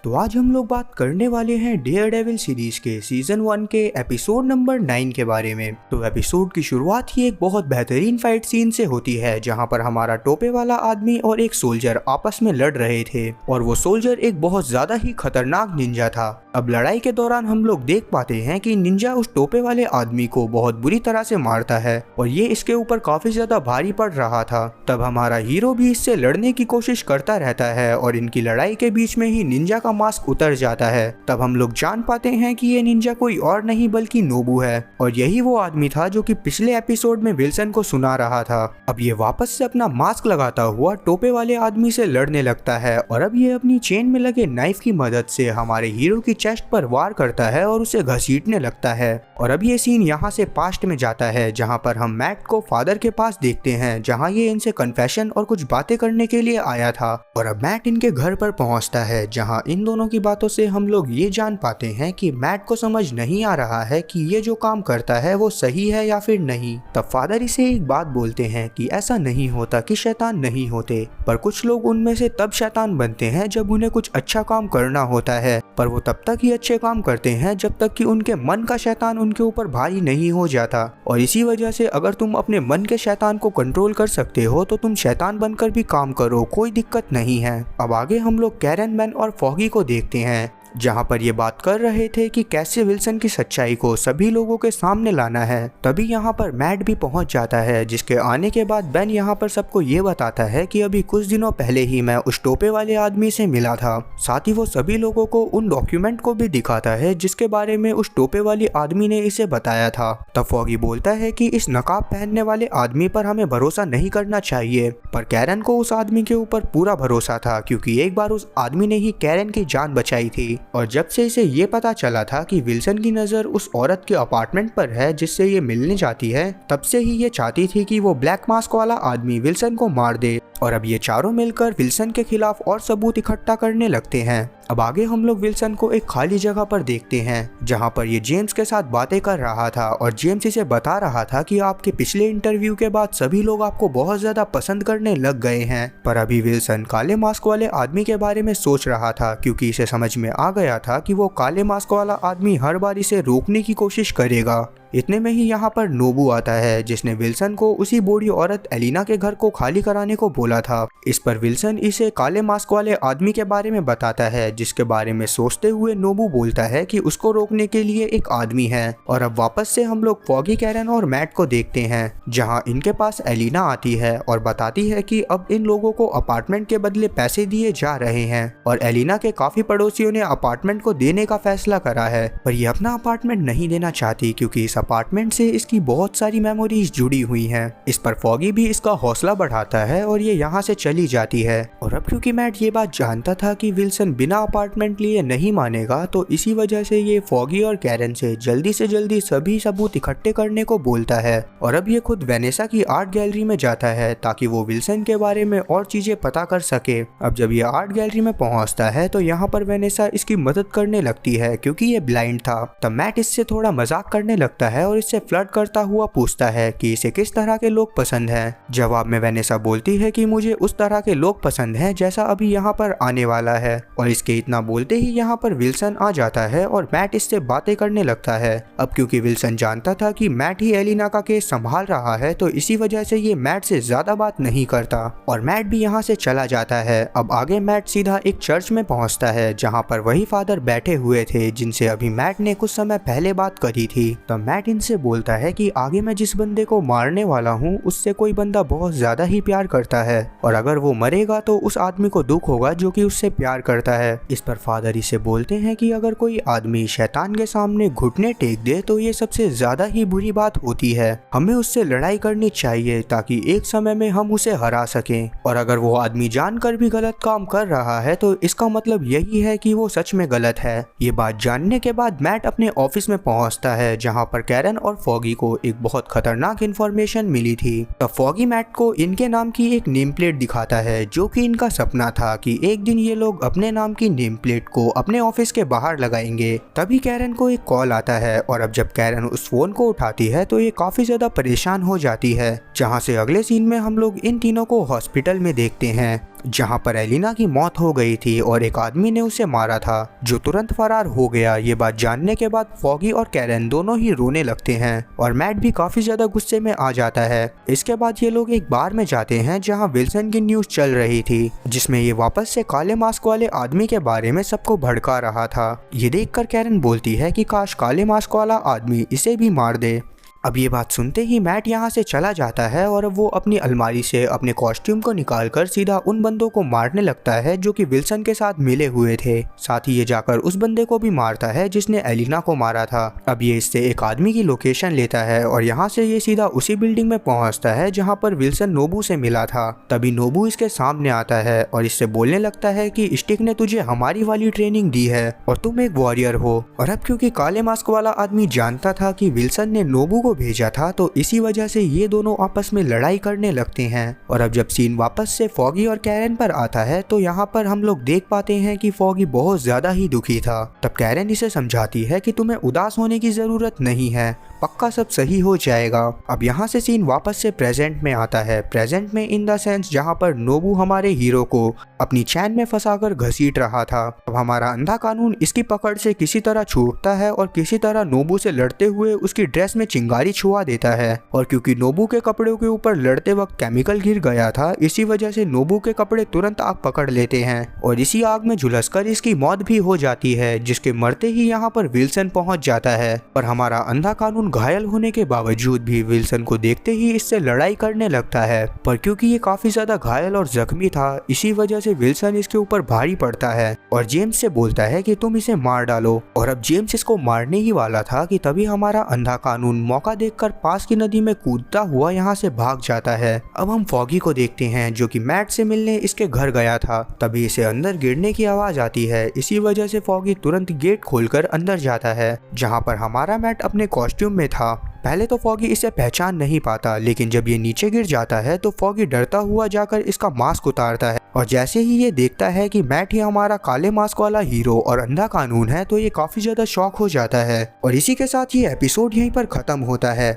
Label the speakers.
Speaker 1: तो आज हम लोग बात करने वाले हैं डेयरडेविल सीरीज के सीजन 1 के एपिसोड नंबर 9 के बारे में। तो एपिसोड की शुरुआत ही एक बहुत बेहतरीन फाइट सीन से होती है, जहां पर हमारा टोपे वाला आदमी और एक सोल्जर आपस में लड़ रहे थे और वो सोल्जर एक बहुत ज्यादा ही खतरनाक निंजा था। अब लड़ाई के दौरान हम लोग देख पाते हैं कि निंजा उस टोपे वाले आदमी को बहुत बुरी तरह से मारता है और ये इसके ऊपर काफी ज्यादा भारी पड़ रहा था। तब हमारा हीरो भी इससे लड़ने की कोशिश करता रहता है और इनकी लड़ाई के बीच में ही निंजा का मास्क उतर जाता है। तब हम लोग जान पाते हैं कि ये निंजा कोई और नहीं बल्कि नोबू है और यही वो आदमी था जो कि पिछले एपिसोड में विल्सन को सुना रहा था। अब ये वापस से अपना मास्क लगाता हुआ टोपे वाले आदमी से लड़ने लगता है और अब ये अपनी चेन में लगे नाइफ की मदद से हमारे हीरो की चेस्ट पर वार करता है और उसे घसीटने लगता है। और अब ये सीन यहाँ से पास्ट में जाता है, जहाँ पर हम मैट को फादर के पास देखते हैं, जहाँ ये इनसे कन्फेशन और कुछ बातें करने के लिए आया था। और अब मैट इनके घर पर पहुँचता है, जहाँ इन दोनों की बातों से हम लोग ये जान पाते हैं कि मैट को समझ नहीं आ रहा है कि ये जो काम करता है वो सही है या फिर नहीं। तब फादर इसे एक बात बोलते हैं कि ऐसा नहीं होता कि शैतान नहीं होते, पर कुछ लोग उनमें से तब शैतान बनते हैं जब उन्हें कुछ अच्छा काम करना होता है, पर वो तब तक ही अच्छे काम करते हैं जब तक कि उनके मन का शैतान उनके ऊपर भारी नहीं हो जाता। और इसी वजह से अगर तुम अपने मन के शैतान को कंट्रोल कर सकते हो तो तुम शैतान बनकर भी काम करो, कोई दिक्कत नहीं है। अब आगे हम लोग कैरन, बेन और फॉगी को देखते हैं, जहाँ पर ये बात कर रहे थे कि कैसे विल्सन की सच्चाई को सभी लोगों के सामने लाना है। तभी यहाँ पर मैट भी पहुँच जाता है, जिसके आने के बाद बेन यहाँ पर सबको ये बताता है कि अभी कुछ दिनों पहले ही मैं उस टोपे वाले आदमी से मिला था। साथ ही वो सभी लोगों को उन डॉक्यूमेंट को भी दिखाता है जिसके बारे में उस टोपे वाले आदमी ने इसे बताया था। तब फॉगी बोलता है कि इस नकाब पहनने वाले आदमी पर हमें भरोसा नहीं करना चाहिए, पर कैरन को उस आदमी के ऊपर पूरा भरोसा था, क्योंकि एक बार उस आदमी ने ही कैरन की जान बचाई थी। और जब से इसे ये पता चला था कि विल्सन की नज़र उस औरत के अपार्टमेंट पर है जिससे ये मिलने जाती है, तब से ही ये चाहती थी कि वो ब्लैक मास्क वाला आदमी विल्सन को मार दे। और अब ये चारों मिलकर विल्सन के खिलाफ और सबूत इकट्ठा करने लगते हैं। अब आगे हम लोग विल्सन को एक खाली जगह पर देखते हैं, जहां पर ये जेम्स के साथ बातें कर रहा था और जेम्स इसे बता रहा था कि आपके पिछले इंटरव्यू के बाद सभी लोग आपको बहुत ज्यादा पसंद करने लग गए हैं। पर अभी विल्सन काले मास्क वाले आदमी के बारे में सोच रहा था, क्योंकि इसे समझ में आ गया था कि वो काले मास्क वाला आदमी हर बार इसे रोकने की कोशिश करेगा। इतने में ही यहाँ पर नोबू आता है, जिसने विल्सन को उसी बूढ़ी औरत एलिना के घर को खाली कराने को बोला था। इस पर विल्सन इसे काले मास्क वाले आदमी के बारे में बताता है, जिसके बारे में सोचते हुए नोबू बोलता है कि उसको रोकने के लिए एक आदमी है। और अब वापस से हम लोग फॉगी, कैरन और मैट को देखते हैं, जहाँ इनके पास एलिना आती है और बताती है कि अब इन लोगों को अपार्टमेंट के बदले पैसे दिए जा रहे हैं और एलिना के काफी पड़ोसियों ने अपार्टमेंट को देने का फैसला करा है, पर ये अपना अपार्टमेंट नहीं देना चाहती, क्योंकि इस अपार्टमेंट से इसकी बहुत सारी मेमोरीज जुड़ी हुई हैं। इस पर फॉगी भी इसका हौसला बढ़ाता है और ये यहाँ से चली जाती है। और अब क्योंकि मैट ये बात जानता था कि विल्सन बिना अपार्टमेंट लिए नहीं मानेगा, तो इसी वजह से ये फॉगी और कैरन से जल्दी सभी सबूत इकट्ठे करने को बोलता है। और अब ये खुद वेनेसा की आर्ट गैलरी में जाता है ताकि वो विल्सन के बारे में और चीजें पता कर सके। अब जब ये आर्ट गैलरी में पहुंचता है तो यहाँ पर वेनेसा इसकी मदद करने लगती है, क्योंकि ये ब्लाइंड था। तब मैट इससे थोड़ा मजाक करने लगता है और इससे फ्लर्ट करता हुआ पूछता है कि इसे किस तरह के लोग पसंद हैं। जवाब में वेनेसा बोलती है कि मुझे उस तरह के लोग पसंद हैं जैसा अभी यहाँ पर आने वाला है। और इसके इतना बोलते ही यहाँ पर विल्सन आ जाता है और मैट इससे बातें करने लगता है। अब क्योंकि विल्सन जानता था कि मैट ही एलिना का केस संभाल रहा है, तो इसी वजह से ये मैट से ज्यादा बात नहीं करता और मैट भी यहाँ से चला जाता है। अब आगे मैट सीधा एक चर्च में पहुँचता है, जहाँ पर वही फादर बैठे हुए थे जिनसे अभी मैट ने कुछ समय पहले बात करी थी। तब मैट इनसे बोलता है कि आगे मैं जिस बंदे को मारने वाला हूँ उससे कोई बंदा बहुत ज्यादा ही प्यार करता है और अगर वो मरेगा तो उस आदमी को दुख होगा जो कि उससे प्यार करता है। इस पर फादर इसे बोलते हैं कि अगर कोई आदमी शैतान के सामने घुटने टेक दे तो ये सबसे ज्यादा ही बुरी बात होती है। हमें उससे लड़ाई करनी चाहिए ताकि एक समय में हम उसे हरा सकें, और अगर वो आदमी जानकर भी गलत काम कर रहा है तो इसका मतलब यही है कि वो सच में गलत है। ये बात जानने के बाद मैट अपने ऑफिस में पहुंचता है, जहां पर कैरन और फॉगी को एक बहुत खतरनाक इंफॉर्मेशन मिली थी। तब फॉगी मैट को इनके नाम की एक नेम प्लेट दिखाता है, जो कि इनका सपना था कि एक दिन ये लोग अपने नाम की नेम प्लेट को अपने ऑफिस के बाहर लगाएंगे। तभी कैरन को एक कॉल आता है और अब जब कैरन उस फोन को उठाती है तो ये काफी ज्यादा परेशान हो जाती है, जहाँ से अगले सीन में हम लोग इन तीनों को हॉस्पिटल में देखते हैं। जहां पर एलिना की मौत हो गई थी और एक आदमी ने उसे मारा था जो तुरंत फरार हो गया। ये बात जानने के बाद फॉगी और कैरन दोनों ही रोने लगते हैं और मैट भी काफी ज्यादा गुस्से में आ जाता है। इसके बाद ये लोग एक बार में जाते हैं जहां विल्सन की न्यूज चल रही थी, जिसमें ये वापस से काले मास्क वाले आदमी के बारे में सबको भड़का रहा था। ये देखकर कैरन बोलती है कि काश काले मास्क वाला आदमी इसे भी मार दे। अब ये बात सुनते ही मैट यहाँ से चला जाता है और अब वो अपनी अलमारी से अपने कॉस्ट्यूम को निकालकर सीधा उन बंदों को मारने लगता है जो कि विल्सन के साथ मिले हुए थे। साथ ही ये जाकर उस बंदे को भी मारता है जिसने एलिना को मारा था। अब ये इससे एक आदमी की लोकेशन लेता है और यहाँ से ये सीधा उसी बिल्डिंग में पहुँचता है जहाँ पर विल्सन नोबू से मिला था। तभी नोबू इसके सामने आता है और इससे बोलने लगता है कि स्टिक ने तुझे हमारी वाली ट्रेनिंग दी है और तुम एक वॉरियर हो। और अब क्योंकि काले मास्क वाला आदमी जानता था कि विल्सन ने नोबू को भेजा था, तो इसी वजह से ये दोनों आपस में लड़ाई करने लगते हैं। और अब जब सीन वापस से फॉगी और कैरन पर आता है तो यहाँ पर हम लोग देख पाते हैं कि फॉगी बहुत ज्यादा ही दुखी था। तब कैरन इसे समझाती है कि तुम्हें उदास होने की जरूरत नहीं है, पक्का सब सही हो जाएगा। अब यहाँ से सीन वापस से प्रेजेंट में आता है। प्रेजेंट में इन द सेंस जहाँ पर नोबू हमारे हीरो को अपनी चैन में फंसाकर घसीट रहा था। अब हमारा अंधा कानून इसकी पकड़ से किसी तरह छूटता है और किसी तरह नोबू से लड़ते हुए उसकी ड्रेस में चिंगारी छुआ देता है। और क्योंकि नोबू के कपड़ों के ऊपर लड़ते वक्त केमिकल गिर गया था, इसी वजह से नोबू के कपड़े तुरंत आग पकड़ लेते हैं और इसी आग में झुलसकर इसकी मौत भी हो जाती है, जिसके मरते ही यहाँ पर विल्सन पहुंच जाता है। और हमारा अंधा कानून घायल होने के बावजूद भी विल्सन को देखते ही इससे लड़ाई करने लगता है, पर क्योंकि ये काफी ज्यादा घायल और जख्मी था, इसी वजह से विल्सन इसके ऊपर भारी पड़ता है और जेम्स से बोलता है कि तुम इसे मार डालो। और अब जेम्स इसको मारने ही वाला था कि तभी हमारा अंधा कानून मौका देखकर पास की नदी में कूदता हुआ यहाँ से भाग जाता है। अब हम फॉगी को देखते हैं जो कि मैट से मिलने इसके घर गया था। तभी इसे अंदर गिरने की आवाज आती है, इसी वजह से फॉगी तुरंत गेट खोलकर अंदर जाता है जहाँ पर हमारा मैट अपने कॉस्ट्यूम में था। पहले तो फॉगी इसे पहचान नहीं पाता, लेकिन जब ये नीचे गिर जाता है तो फॉगी डरता हुआ जाकर इसका मास्क उतारता है और जैसे ही ये देखता है कि मैट ही हमारा काले मास्क वाला हीरो और अंधा कानून है, तो ये काफी ज्यादा शॉक हो जाता है। और इसी के साथ ये एपिसोड यहीं पर खत्म होता है।